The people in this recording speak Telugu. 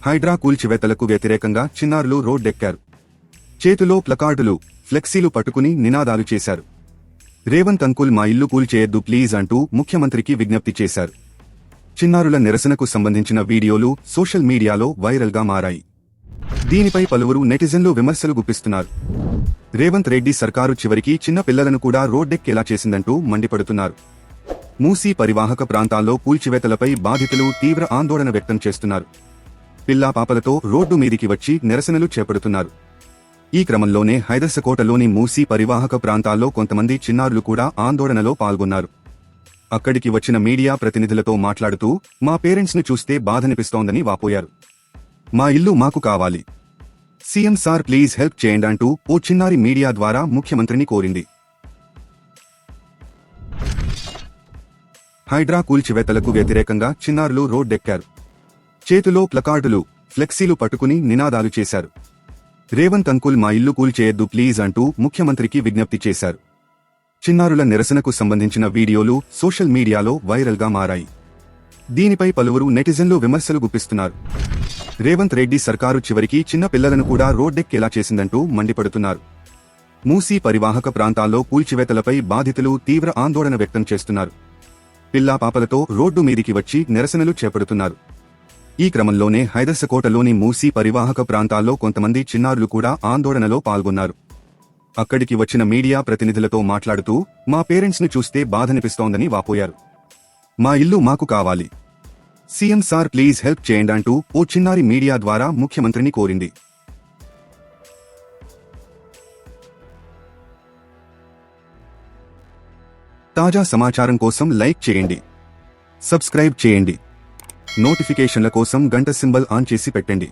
హైడ్రా కూల్చివేతలకు వ్యతిరేకంగా చిన్నారులు రోడ్డెక్కారు. చేతిలో ప్లకార్డులు, ఫ్లెక్సీలు పట్టుకుని నినాదాలు చేశారు. రేవంత్ అంకుల్ మా ఇల్లు కూల్చేయొద్దు ప్లీజ్ అంటూ ముఖ్యమంత్రికి విజ్ఞప్తి చేశారు. చిన్నారుల నిరసనకు సంబంధించిన వీడియోలు సోషల్ మీడియాలో వైరల్గా మారాయి. దీనిపై పలువురు నెటిజన్లు విమర్శలు గుప్పిస్తున్నారు. రేవంత్ రెడ్డి సర్కారు చివరికి చిన్న పిల్లలను కూడా రోడ్డెక్కేలా చేసిందంటూ మండిపడుతున్నారు. మూసీ పరివాహక ప్రాంతాల్లో కూల్చివేతలపై బాధితులు తీవ్ర ఆందోళన వ్యక్తం చేస్తున్నారు. పిల్లా పాపలతో రోడ్డు మీదికి వచ్చి నిరసనలు చేపడుతున్నారు. ఈ క్రమంలోనే హైదర్సకోటలోని మూసీ పరివాహక ప్రాంతాల్లో కొంతమంది చిన్నారులు కూడా ఆందోళనలో పాల్గొన్నారు. అక్కడికి వచ్చిన మీడియా ప్రతినిధులతో మాట్లాడుతూ మా పేరెంట్స్ ను చూస్తే బాధనిపిస్తోందని వాపోయారు. మా ఇల్లు మాకు కావాలి, సీఎం సార్ ప్లీజ్ హెల్ప్ చేయండంటూ ఓ చిన్నారి మీడియా ద్వారా ముఖ్యమంత్రిని కోరింది. హైడ్రా కూల్చివేతలకు వ్యతిరేకంగా చిన్నారులు రోడ్డెక్కారు. చేతిలో ప్లకార్డులు, ఫ్లెక్సీలు పట్టుకుని నినాదాలు చేశారు. రేవంత్ అంకుల్ మా ఇల్లు కూల్చేయొద్దు ప్లీజ్ అంటూ ముఖ్యమంత్రికి విజ్ఞప్తి చేశారు. చిన్నారుల నిరసనకు సంబంధించిన వీడియోలు సోషల్ మీడియాలో వైరల్గా మారాయి. దీనిపై పలువురు నెటిజన్లు విమర్శలు గుప్పిస్తున్నారు. రేవంత్ రెడ్డి సర్కారు చివరికి చిన్న పిల్లలను కూడా రోడ్డెక్కేలా చేసిందంటూ మండిపడుతున్నారు. మూసీ పరివాహక ప్రాంతాల్లో కూల్చివేతలపై బాధితులు తీవ్ర ఆందోళన వ్యక్తం చేస్తున్నారు. పిల్లా పాపలతో రోడ్డు మీదికి వచ్చి నిరసనలు చేపడుతున్నారు. ఈ క్రమంలోనే హైదర్సకోటలోని మూసీ పరివాహక ప్రాంతాల్లో కొంతమంది చిన్నారులు కూడా ఆందోళనలో పాల్గొన్నారు. అక్కడికి వచ్చిన మీడియా ప్రతినిధులతో మాట్లాడుతూ మా పేరెంట్స్ ను చూస్తే బాధనిపిస్తోందని వాపోయారు. మా ఇల్లు మాకు కావాలి, సీఎం సార్ ప్లీజ్ హెల్ప్ చేయండంటూ ఓ చిన్నారి మీడియా ద్వారా ముఖ్యమంత్రిని కోరింది. తాజా సమాచారం కోసం లైక్ చేయండి, సబ్స్క్రైబ్ చేయండి, నోటిఫికేషన్ల కోసం గంట సింబల్ ఆన్ చేసి పెట్టండి.